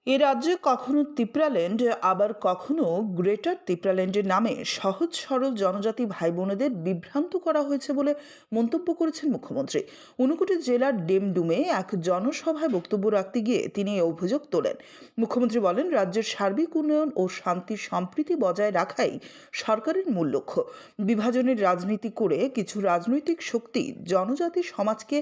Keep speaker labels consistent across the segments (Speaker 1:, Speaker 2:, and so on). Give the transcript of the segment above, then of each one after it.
Speaker 1: এ রাজ্যে কখনো তিপ্রাল্যান্ড আবার কখনো গ্রেটার তিপ্রাল্যান্ডের নামে সহজ সরল জনজাতি ভাই বোনেদের বিভ্রান্ত করা হয়েছে বলে মন্তব্য করেছেন মুখ্যমন্ত্রী। ঊনকোটি জেলার ডেমডুমে এক জনসভায় বক্তব্য রাখতে গিয়ে তিনি এই অভিযোগ তোলেন। মুখ্যমন্ত্রী বলেন, রাজ্যের সার্বিক উন্নয়ন ও শান্তি সম্প্রীতি বজায় রাখাই সরকারের মূল লক্ষ্য। বিভাজনের রাজনীতি করে কিছু রাজনৈতিক শক্তি জনজাতি সমাজকে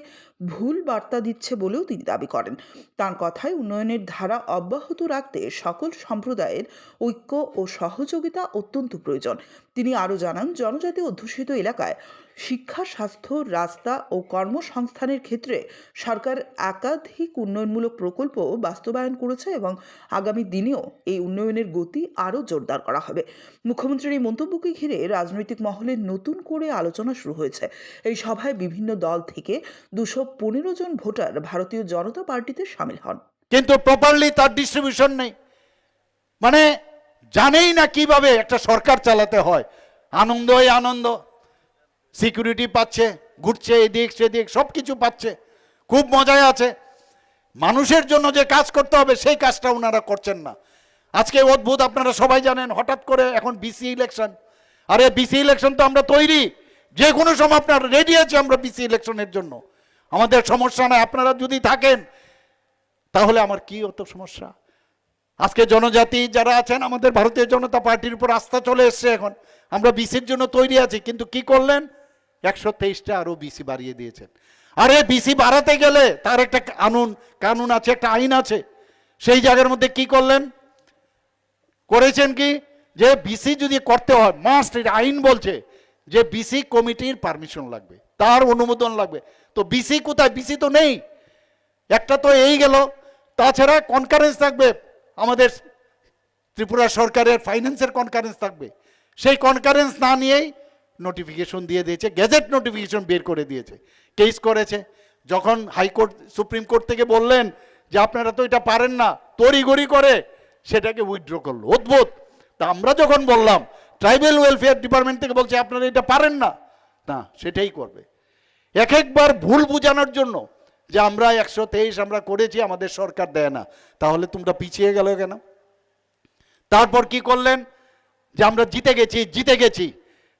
Speaker 1: ভুল বার্তা দিচ্ছে বলেও তিনি দাবি করেন। তার কথায় উন্নয়নের ধারা অব্যাহত রাখতে সকল সম্প্রদায়ের ঐক্য ও সহযোগিতা অত্যন্ত প্রয়োজন। তিনি আরও জানান, জনজাতি অধ্যুষিত এলাকায় শিক্ষা, স্বাস্থ্য, রাস্তা ও কর্মসংস্থানের ক্ষেত্রে সরকার একাধিক উন্নয়নমূলক প্রকল্প বাস্তবায়ন করেছে এবং আগামী দিনেও এই উন্নয়নের গতি আরও জোরদার করা হবে। মুখ্যমন্ত্রীর এই মন্তব্যকে ঘিরে রাজনৈতিক মহলে নতুন করে আলোচনা শুরু হয়েছে। এই সভায় বিভিন্ন দল থেকে 215 জন ভোটার ভারতীয় জনতা পার্টিতে সামিল হন,
Speaker 2: কিন্তু প্রপারলি তার ডিস্ট্রিবিউশন নেই। মানে জানেই না কিভাবে একটা সরকার চালাতে হয়। আনন্দই আনন্দ, সিকিউরিটি পাচ্ছে, ঘুরছে এদিক সেদিক, সব কিছু পাচ্ছে, খুব মজায় আছে। মানুষের জন্য যে কাজ করতে হবে সেই কাজটা ওনারা করছেন না। আজকে অদ্ভুত, আপনারা সবাই জানেন, হঠাৎ করে এখন বিসি ইলেকশন। আরে বিসি ইলেকশন তো আমরা তৈরি, যে কোনো সময় আপনারা রেডি আছে আমরা বিসি ইলেকশনের জন্য, আমাদের সমস্যা নাই। আপনারা যদি থাকেন তাহলে আমার কি অত সমস্যা? আজকে জনজাতি যারা আছেন, আমাদের ভারতীয় জনতা পার্টির উপর আস্থা চলে এসছে। এখন আমরা বিসির জন্য তৈরি আছি, কিন্তু কি করলেন? 123টা আরো বিসি বাড়িয়ে দিয়েছেন। আরে বিসি বাড়াতে গেলে তার একটা কানুন আছে, একটা আইন আছে। সেই জায়গার মধ্যে কি করলেন? করেছেন কি, যে বিসি যদি করতে হয় মাস্ট, আইন বলছে যে বিসি কমিটির পারমিশন লাগবে, তার অনুমোদন লাগবে। তো বিসি কোথায়? বিসি তো নেই। একটা তো এই গেল, তাছাড়া কনকারেন্স থাকবে, আমাদের ত্রিপুরা সরকারের ফাইন্যান্সের কনকারেন্স থাকবে। সেই কনকারেন্স না নিয়েই নোটিফিকেশন দিয়ে দিয়েছে, গেজেট নোটিফিকেশন বের করে দিয়েছে, কেস করেছে। যখন হাইকোর্ট, সুপ্রিম কোর্ট থেকে বললেন যে আপনারা তো এটা পারেন না, তড়িঘড়ি করে সেটাকে উইথড্র করলো। অদ্ভুত। তা আমরা যখন বললাম, ট্রাইবাল ওয়েলফেয়ার ডিপার্টমেন্ট থেকে বলছে আপনারা এটা পারেন না, না সেটাই করবে। এক একবার ভুল বোঝানোর জন্য যে আমরা 123 আমরা করেছি, আমাদের সরকার দেয় না, তাহলে তোমরা পিছিয়ে গেল কেন? তারপর কি করলেন? যে আমরা জিতে গেছি,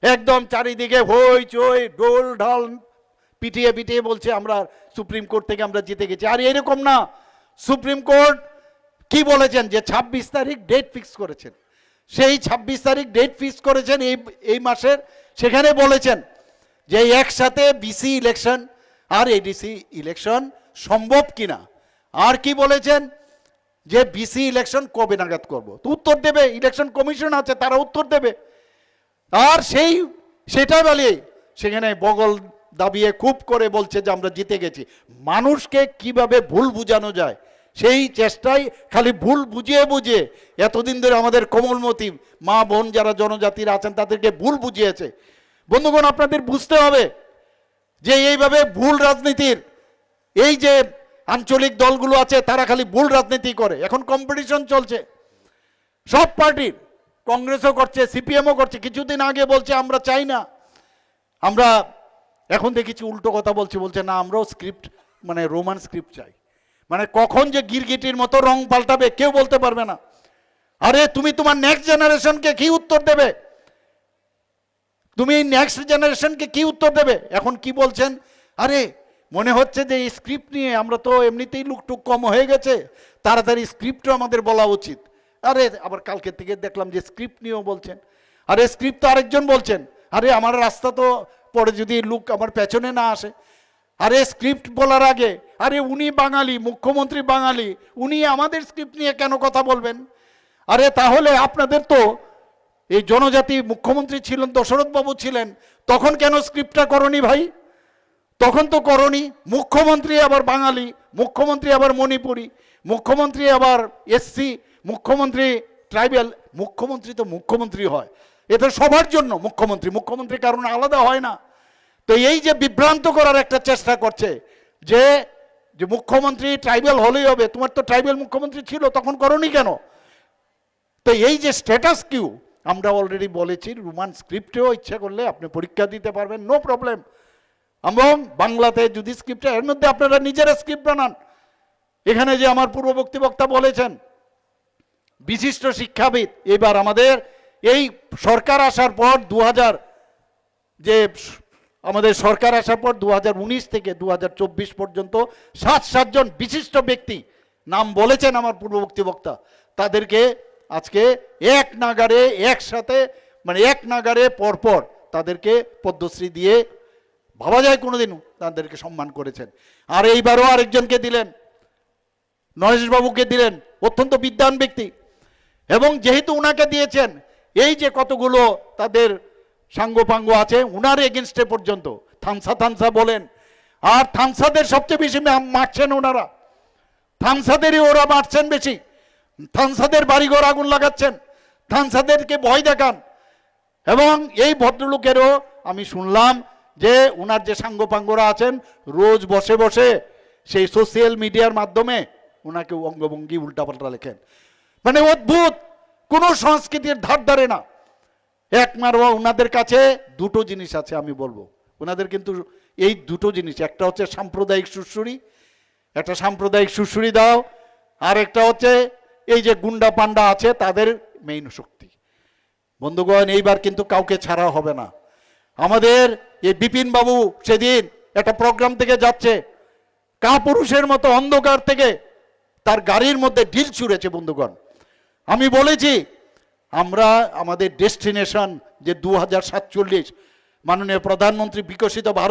Speaker 2: একদম চারিদিকে হই চই ডোল ঢাল পিটিয়ে পিটিয়ে বলছে আমরা সুপ্রিম কোর্ট থেকে আমরা জিতে গেছি। আর এরকম না, সুপ্রিম কোর্ট কি বলেছেন? যে 26 তারিখ ডেট ফিক্স করেছেন। সেই 26 তারিখ ডেট ফিক্স করেছেন এই মাসের। সেখানে বলেছেন যে একসাথে বিসি ইলেকশন আর এডিসি ইলেকশন সম্ভব কিনা। আর কি বলেছেন? যে বিসি ইলেকশন কবে নাগাদ করব, তো উত্তর দেবে, ইলেকশন কমিশন আছে, তারা উত্তর দেবে। আর সেটা বলে সেখানে বগল দাবিয়ে খুব করে বলছে যে আমরা জিতে গেছি। মানুষকে কিভাবে ভুল বুঝানো যায় সেই চেষ্টায়, খালি ভুল বুঝিয়ে বুঝিয়ে এতদিন ধরে আমাদের কোমলমতি মা বোন যারা জনজাতিরা আছেন তাদেরকে ভুল বুঝিয়েছে। বন্ধুগণ, আপনাদের বুঝতে হবে যে এইভাবে ভুল রাজনীতির, এই যে আঞ্চলিক দলগুলো আছে তারা খালি ভুল রাজনীতি করে। এখন কম্পিটিশন চলছে সব পার্টির, কংগ্রেসও করছে, সিপিএমও করছে। কিছুদিন আগে বলছে আমরা চাই না, আমরা এখন দেখেছি উল্টো কথা বলছে না আমরাও স্ক্রিপ্ট, মানে রোমান স্ক্রিপ্ট চাই। মানে কখন যে গিরগিটির মতো রং পাল্টাবে কেউ বলতে পারবে না। আরে তুমি তোমার নেক্সট জেনারেশনকে কি উত্তর দেবে? তুমি নেক্সট জেনারেশনকে কি উত্তর দেবে? এখন কি বলছেন? আরে মনে হচ্ছে যে এই স্ক্রিপ্ট নিয়ে আমরা তো এমনিতেই লুকটুক কম হয়ে গেছে, তাড়াতাড়ি স্ক্রিপ্টও আমাদের বলা উচিত। আরে আবার কালকে থেকে দেখলাম যে স্ক্রিপ্ট নিয়েও বলছেন। আরে স্ক্রিপ্ট তো আরেকজন বলছেন, আরে আমার রাস্তা তো পরে যদি লুক আমার পেছনে না আসে। আরে স্ক্রিপ্ট বলার আগে, আরে উনি বাঙালি, মুখ্যমন্ত্রী বাঙালি, উনি আমাদের স্ক্রিপ্ট নিয়ে কেন কথা বলবেন? আরে তাহলে আপনাদের তো এই জনজাতি মুখ্যমন্ত্রী ছিলেন, দশরথ বাবু ছিলেন, তখন কেন স্ক্রিপ্টটা করনি ভাই? তখন তো করনি। মুখ্যমন্ত্রী আবার বাঙালি, মুখ্যমন্ত্রী আবার মণিপুরি, মুখ্যমন্ত্রী আবার এসসি, মুখ্যমন্ত্রী ট্রাইবাল। মুখ্যমন্ত্রী তো মুখ্যমন্ত্রী হয়, এটা সবার জন্য মুখ্যমন্ত্রী কারণ আলাদা হয় না। তো এই যে বিভ্রান্ত করার একটা চেষ্টা করছে যে মুখ্যমন্ত্রী ট্রাইবাল হলেই হবে, তোমার তো ট্রাইবাল মুখ্যমন্ত্রী ছিল, তখন করনি কেন? তো এই যে স্ট্যাটাস কিউ, আমরা অলরেডি বলেছি রোমান স্ক্রিপ্টেও ইচ্ছা করলে আপনি পরীক্ষা দিতে পারবেন, নো প্রবলেম। এবং বাংলাতে যদি স্ক্রিপ্ট, এর মধ্যে আপনারা নিজেরা স্ক্রিপ্ট বানান। এখানে যে আমার পূর্ববর্তী বক্তা বলেছেন বিশিষ্ট শিক্ষাবিদ। এবার আমাদের এই সরকার আসার পর আমাদের সরকার আসার পর 2019 থেকে 2024 পর্যন্ত 7 জন বিশিষ্ট ব্যক্তি নাম বলেছেন আমার পূর্ববর্তী বক্তা, তাদেরকে আজকে এক নাগারে একসাথে মানে এক নাগারে পরপর তাদেরকে পদ্মশ্রী দিয়ে ভাবা যায় কোনোদিন তাদেরকে সম্মান করেছেন। আর এইবারও আরেকজনকে দিলেন, নরেশবাবুকে দিলেন, অত্যন্ত বিদ্বান ব্যক্তি। এবং যেহেতু উনাকে দিয়েছেন, এই যে কতগুলো তাদের সাঙ্গপাঙ্গ আছে উনার এগেনস্টে পর্যন্ত থানসা বলেন, আর থানসাদের সবচেয়ে বেশি মারছেন ওনারা, থানসাদেরই ওরা মারছেন বেশি, থানসাদের বাড়িঘর আগুন লাগাচ্ছেন, থানসাদেরকে ভয় দেখান। এবং এই ভদ্রলোকেরও আমি শুনলাম যে ওনার যে সাঙ্গপাঙ্গরা আছেন রোজ বসে বসে সেই সোশ্যাল মিডিয়ার মাধ্যমে ওনাকে অঙ্গভঙ্গি উল্টাপাল্টা লেখেন। মানে অদ্ভুত, কোনো সংস্কৃতির ধার ধারে না। একমাত্র ওনাদের কাছে দুটো জিনিস আছে আমি বলবো, ওনাদের কিন্তু এই দুটো জিনিস, একটা হচ্ছে সাম্প্রদায়িক সুরসুরি দাও, আর একটা হচ্ছে এই যে গুন্ডা পান্ডা আছে তাদের মেইন শক্তি। বন্ধুগণ, এইবার কিন্তু কাউকে ছাড়া হবে না। আমাদের এই বিপিন বাবু সেদিন একটা প্রোগ্রাম থেকে যাচ্ছে, কাপুরুষের মতো অন্ধকার থেকে তার গাড়ির মধ্যে ঢিল ছুঁড়েছে। বন্ধুগণ, আমি বলেছি আমরা আমাদের ডেস্টিনেশন যে 2047 মাননীয় প্রধানমন্ত্রী বিকশিত ভারত